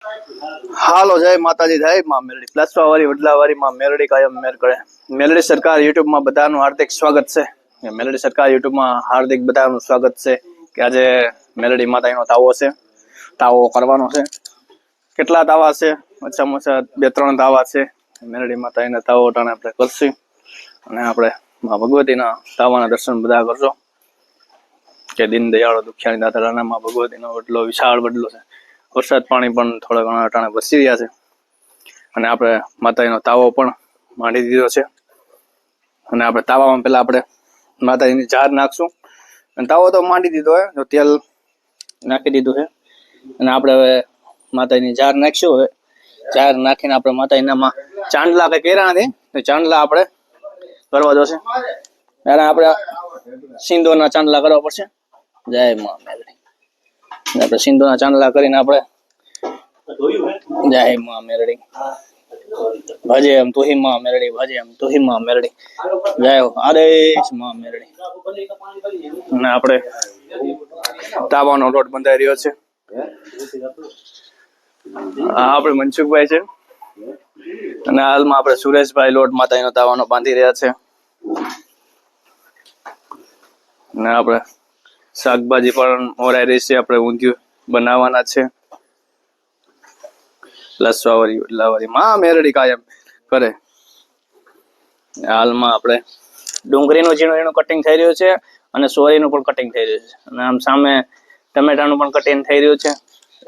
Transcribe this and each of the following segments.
હાલો જય માતાજી જય માં મેરડી પ્લસવા વાળી વડલા વાળી માં મેરડી કાયમ મેર કરે. મેલડી સરકાર યુટ્યુબ માં બધાનું હાર્દિક સ્વાગત છે. મેલડી સરકાર યુટ્યુબ માં હાર્દિક બધાનું સ્વાગત છે કે આજે મેલડી માતાનો તાવો છે, તાવો કરવાનો છે. કેટલા તાવા છે? ઓછામાં ઓછા 2-3 તાવા છે. મેલડી માતાના તાવો ટાણે આપણે કરશું અને આપણે માં ભગવતીના તાવાના દર્શન બધા કરજો કે દિન દયાળો દુખિયાની દાતારાના માં ભગવતીનો વડલો વિશાળ વડલો છે. વરસાદ પાણી પણ થોડા ઘણા અટાણે વરસી રહ્યા છે અને આપણે માતાજીનો તાવો પણ માંડી દીધો છે અને આપણે તાવામાં પહેલા આપણે માતાજીની જાર નાખશું અને તાવો તો માંડી દીધો હોય તો તેલ નાખી દીધું છે અને આપણે હવે માતાજીની જાર નાખશું. હવે જાર નાખીને આપણે માતાજીનામાં ચાંદલા કંઈ કર્યા નથી તો ચાંદલા આપણે કરવા જોશે. ત્યારે આપણે સિંદૂરના ચાંદલા કરવા પડશે. જય માં મેલડી. આપણે સિંધુના ચાંદલા કરીને આપણે જય માં મેરડી ભજે એમ તુહી માં મેરડી ભજે એમ તુહી માં મેરડી જય હો આદેશ માં મેરડી. અને આપણે તાવાનો લોટ બંધાઈ રહ્યો છે. આપણે મનસુખભાઈ છે અને હાલમાં આપણે સુરેશભાઈ લોટ માતાજીનો તાવાનો બાંધી રહ્યા છે અને આપણે શાકભાજી પણ મોરાઈ રહી છે. આપણે ઊંધિયું બનાવવાના છે. લસવાવાળી ઉડલાવાળી માં મેરડી કાયમ કરે. હાલમાં આપણે ડુંગળીનું ઝીણું કટિંગ થઈ રહ્યું છે અને સોરીનું પણ કટિંગ થઈ રહ્યું છે અને આમ સામે ટમેટાનું પણ કટિંગ થઈ રહ્યું છે.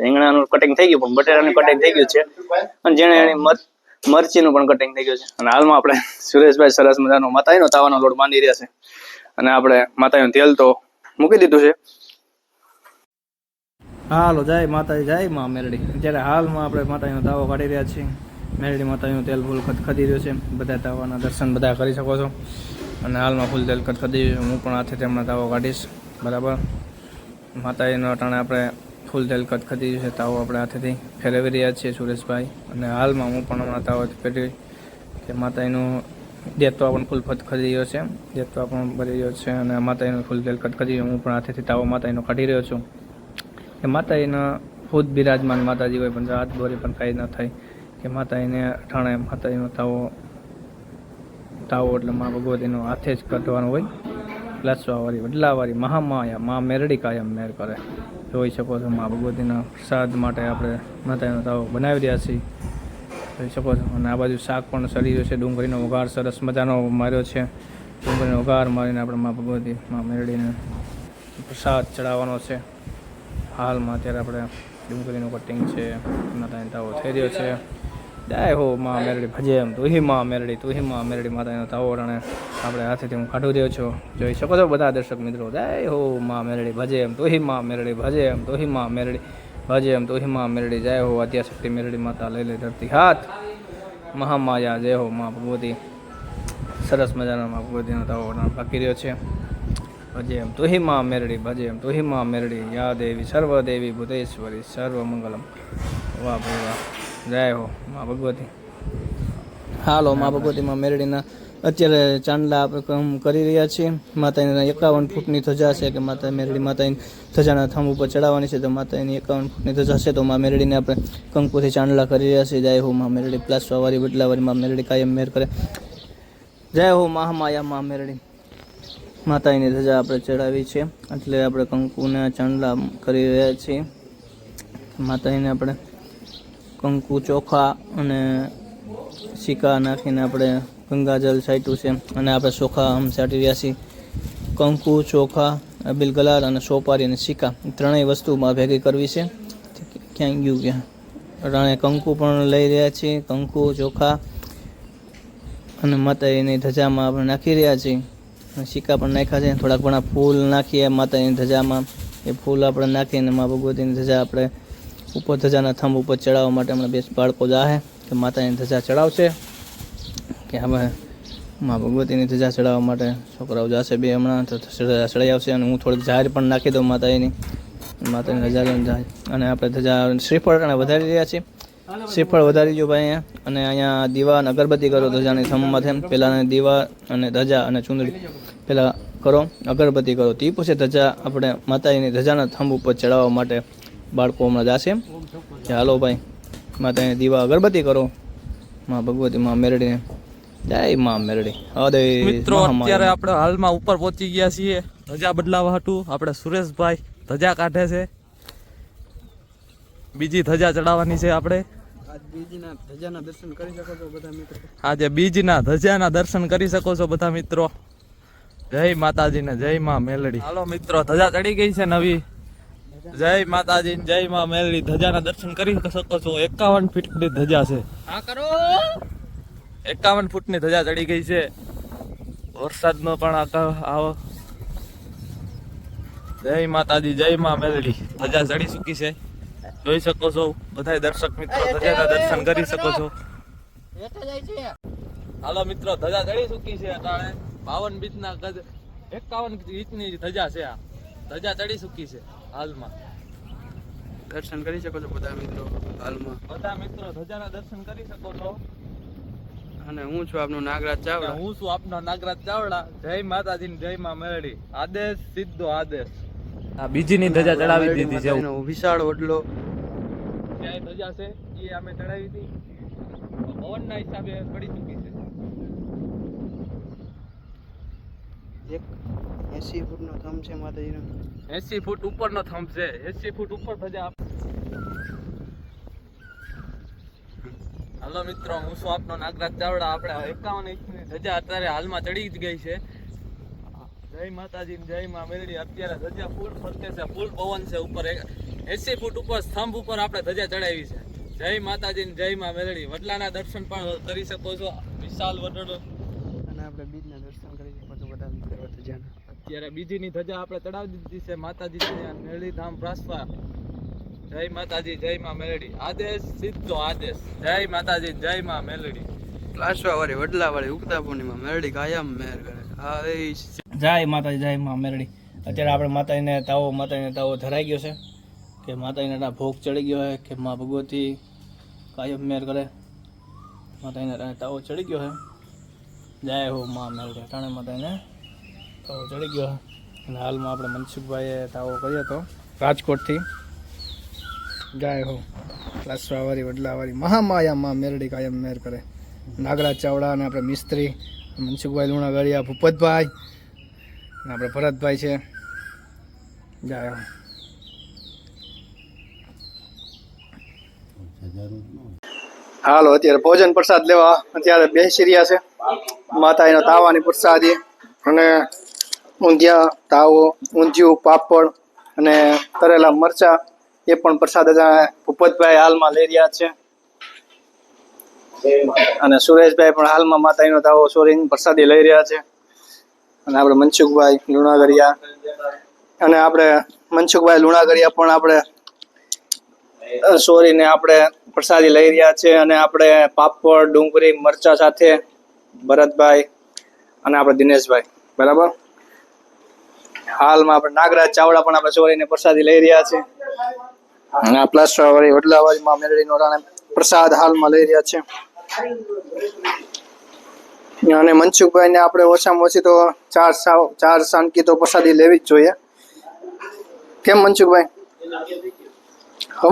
રીંગણાનું કટિંગ થઈ ગયું પણ બટેટાનું કટિંગ થઈ ગયું છે અને ઝીણી મરચીનું પણ કટિંગ થઈ ગયું છે. અને હાલમાં આપણે સુરેશભાઈ સરસ મજાનો માતાજીનો તાવાનો લોટ બાંધી રહ્યા છે અને આપણે માતાજીનું તેલ તો મૂકી દીધું છે. હાલો જય માતાજી જય માં મેરડી. અત્યારે હાલમાં આપણે માતાજીનો તાવો કાઢી રહ્યા છીએ. મેરડી માતાજીનું તેલ ફૂલ ખદખદી રહ્યું છે. બધા તાવાના દર્શન બધા કરી શકો છો અને હાલમાં ફૂલ તેલ ખદખદી રહ્યું. હું પણ હાથે તેમના તાવો કાઢીશ. બરાબર. માતાજીનો અટાણે આપણે ફૂલ તેલ ખદખદી રહ્યું છે. તાવો આપણે હાથેથી ફેરવી રહ્યા છીએ સુરેશભાઈ. અને હાલમાં હું પણ હમણાં તાવો કરી કે માતાજીનું દેતવા પણ ફૂલ ખદખદી રહ્યો છે. દેતવા પણ ભરી રહ્યો છે અને માતાજીનું ફૂલ તેલ ખદખદી હું પણ હાથેથી તાવો માતાજીનો કાઢી રહ્યો છું કે માતાજીના ખુદ બિરાજમાન માતાજી હોય પણ હાથ દોરી પણ કાંઈ ન થાય કે માતાજીને અઠાણે માતાજીનો તાવો એટલે મા ભગવતીનો હાથે જ કાઢવાનો હોય. લસવાવાળી વડલાવાળી મહામાયા મા મેરડી કાયમ મેર કરે. જોઈ શકો છો મા ભગવતીના પ્રસાદ માટે આપણે માતાજીનો તાવો બનાવી રહ્યા છીએ. જોઈ શકો છો. અને આ બાજુ શાક પણ સડી રહ્યું છે. ડુંગળીનો વઘાર સરસ મજાનો માર્યો છે. ડુંગળીનો વઘાર મારીને આપણે મા ભગવતી મા મેરડીને પ્રસાદ ચડાવવાનો છે. હાલમાં અત્યારે આપણે ડુંગળીનું કટિંગ છે. માતાજીનો તાવો થઈ રહ્યો છે. જય હો માં મેરડી ભજે એમ તુહી માં મેરડી તુહી માં મેરડી. માતાજીનો તાવો અને આપણે હાથેથી હું કાઢી રહ્યો છું. જોઈ શકો છો બધા દર્શક મિત્રો. જય હો માં મેરડી ભજે એમ તુહી માં મેરડી ભજે એમ તુહી માં મેરડી ભજે એમ તુહી માં મેરડી. જય હો આદ્યાશક્તિ મેરડી માતા લઈ લે ધરતી હાથ મહામાયા. જય હો માં ભગવતી. સરસ મજાનો માં ભગવતીનો તાવો બાકી રહ્યો છે. ભજે એમ તુહી માં મેરડી ભજે એમ તુહી માં મેરડી. યા દેવી સર્વદેવી ભૂતેશ્વરી સર્વમંગલમ. વાહ ભાઈ વાહ. જય હો માં ભગવતી. હાલો માં ભગવતી માં મેરડીના અત્યારે ચાંદલા આપણે કરી રહ્યા છીએ. માતાજીના 51 ફૂટની ધજા છે કે માતા મેરડી માતાજીની ધજાના થંભ ઉપર ચડાવવાની છે. તો માતાજીની 51 ફૂટની ધજા છે તો માં મેરડીને આપણે કંકુથી ચાંદલા કરી રહ્યા છીએ. જય હો માં મેરડી પ્લાસવાવાળી વડલાવાળી માં મેરડી કાયમ મેર કરે. જય હો મહામાયા માં મેરડી. માતાજીની ધજા આપણે ચડાવી છે એટલે આપણે કંકુના ચાંદલા કરી રહ્યા છીએ. માતાજીને આપણે કંકુ ચોખા અને સિક્કા નાખીને આપણે ગંગાજલ છાંટ્યું છે અને આપણે ચોખા છાંટી રહ્યા છીએ. કંકુ ચોખા અબીલ ગલાલ અને સોપારી અને સિક્કા ત્રણેય વસ્તુમાં ભેગી કરવી છે. ક્યાં ગયું ક્યાં રાણે કંકુ પણ લઈ રહ્યા છીએ. કંકુ ચોખા અને માતાજીની ધજામાં આપણે નાખી રહ્યા છીએ. સિક્કા પણ નાખ્યા છે. થોડાક ઘણા ફૂલ નાખીએ માતાજીની ધજામાં. એ ફૂલ આપણે નાખીને મા ભગવતીની ધજા આપણે ઉપર ધજાના થંભ ઉપર ચડાવવા માટે હમણાં 2 બાળકો જાહે કે માતાજીની ધજા ચડાવશે કે હવે મા ભગવતીની ધજા ચડાવવા માટે છોકરાઓ જશે 2 હમણાં તો ધજા ચડાવી આવશે. અને હું થોડીક જાહેર પણ નાખી દઉં માતાજીની ધજા લઈને જાય. અને આપણે ધજા શ્રીફળ અને વધારી રહ્યા છીએ. શ્રીફળ વધારી જો ભાઈ અહીંયા. અને અહીંયા દીવા અને અગરબત્તી કરો ધજાની થંભમાંથી. પહેલાં દીવા અને ધજા અને ચૂંદડી પહેલાં કરો, અગરબત્તી કરો. તે પછી ધજા આપણે માતાજીની ધજાના થંભ ઉપર ચડાવવા માટે બાળકો હમણાં જશે. હાલો ભાઈ માતાને દીવા અગરબત્તી કરો. માં ભગવતી માં મેરડીને જય માં મેરડી. મિત્રો અત્યારે આપણે હાલમાં ઉપર પહોંચી ગયા છીએ ધજા બદલાવા હતું. આપણે સુરેશભાઈ ધજા કાઢે છે. બીજી ધજા ચડાવવાની છે આપણે. આજે બીજના ધજાના દર્શન કરી શકો છો બધા મિત્રો. જય માતાજી ને જય માં મેલડી. હાલો મિત્રો ધજા ચડી ગઈ છે નવી. જય માતાજી જય માં મેલડી. ધજાના દર્શન કરી શકો છો. 51 ફીટની ધજા છે. 51 ફૂટની ધજા ચડી ગઈ છે. વરસાદનો પણ આવો. જય માતાજી જય માં મેલડી. ધજા ચડી ચૂકી છે. જોઈ શકો છો બધા દર્શક મિત્રો ધજાના દર્શન કરી શકો છો. હાલો મિત્રો ધજા ચડી ચૂકી છે. અટાણે 52 બીજના 51 ઇંચની ધજા છે. આ ધજા ચડી ચૂકી છે હાલમાં. દર્શન કરી શકો છો બધા મિત્રો હાલમાં. બધા મિત્રો ધજાના દર્શન કરી શકો છો. અને હું છું આપનો નાગરાજ ચાવડા. હું છું આપનો નાગરાજ ચાવડા. જય માતાજી જય માં મેલડી. આદેશ સીધો આદેશ. આ બીજીની ધજા ચડાવી દીધી છે. વિશાળ વડલો ક્યાંય ધજા છે એ અમે ચડાવી હતી. પવનના હિસાબે પડી ચૂકી છે. એક 80 ફૂટનો થંભ છે માતાજીનો. 80 ફૂટ ઉપરનો થંભ છે. 80 ફૂટ ઉપર ધજા. હાલો મિત્રો હું છું આપનો નાગરાજ ચાવડા. આપણે 51 ઇંચની ધજા અત્યારે હાલમાં ચડી જ ગઈ છે. જય માતાજી જય માં મેલડી. અત્યારે ધજા ફૂલ ફરતે છે. ફૂલ પવન છે ઉપર. 80 ફૂટ ઉપર સ્તંભ ઉપર આપણે ધજા ચડાવી છે. જય માતાજી જય માં મેલડી. વડલાના દર્શન પણ કરી શકો છો. વિશાલ વડલો. અને આપણે બીજના દર્શન કરી શકો છો બધા મિત્રો ધજાના. અત્યારે બીજીની ધજા આપણે ચડાવી દીધી છે. માતાજી મેલડી ધામ પ્રાસવા. જય માતાજી જય માં મેલડી. આદેશ સીધો આદેશ. જય માતાજી જય માં મેલડી. પ્લાસવા વાળી વડલા વાળી ઉગતા પૂર્ણિમા મેરડી કાયમ મેર કરે. હા એ જય માતાજી જય માં મેરડી. અત્યારે આપણે માતાજીને તાવો ધરાઈ ગયો છે કે માતાજીને ભોગ ચડી ગયો છે કે માં ભગવતી કાયમ મેર કરે. માતાજીને તાવો ચડી ગયો છે. જય હો માં મેરડી. ટાણે માતાજીને તાવો ચડી ગયો છે. અને હાલમાં આપણે મનસુખભાઈએ તાવો કર્યો હતો રાજકોટથી. જય હો લાસવાવાળી વડલાવાળી મહામાયા માં મેરડી કાયમ મેર કરે. નાગરાજ ચાવડા અને આપણે મિસ્ત્રી મનસુખભાઈ લુણાગળિયા, ભૂપતભાઈ અને આપણે ભરતભાઈ છે. જય હો. હાલો અત્યારે ભોજન પ્રસાદ લેવા અત્યારે બેસી રહ્યા છે. માતાજીનો તાવાની પ્રસાદી અને ઊંધિયા તાવો, ઊંધિયું, પાપડ અને તરેલા મરચા એ પણ પ્રસાદ ભૂપતભાઈ હાલમાં લઈ રહ્યા છે. અને સુરેશભાઈ પણ હાલમાં માતાજીનો તાવો સોરીને પ્રસાદી લઈ રહ્યા છે. અને આપણે મનસુખભાઈ લુણાગરિયા અને આપણે મનસુખભાઈ લુણાગરિયા પણ આપણે સોરીને આપણે પ્રસાદી લઈ રહ્યા છે. અને આપણે પાપડ, ડુંગળી, મરચા સાથે ભરતભાઈ અને આપણે દિનેશભાઈ બરાબર. હાલમાં આપણે નાગરાજ ચાવડા પણ આપણે સોરીને પ્રસાદી લઈ રહ્યા છે. અને આ પ્લાસ્ટરવાળી વડલાવાળી માં મેરડીનો પ્રસાદ હાલમાં લઈ રહ્યા છે. અને મનસુખભાઈ ને આપણે ઓછામાં ઓછી તો ચાર સાનકી તો પ્રસાદી લેવી જ જોઈએ. કેમ મનસુખભાઈ?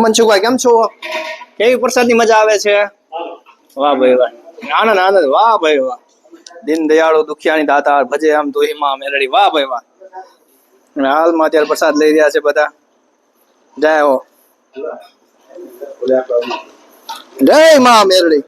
મનસુખભાઈ કેમ છો? કેવી પ્રસાદની મજા આવે છે? વાહ ભાઈ વાહ. આનંદ આનંદ. વાહ ભાઈ વાહ. દીન દયાળુ દુખિયાની દાતા ભજે આમ તો હિમા મેરડી. વાહ ભાઈ વાહ. અને હાલમાં અત્યારે પ્રસાદ લઈ રહ્યા છે બધા. જય હો. જય માં મેરડી.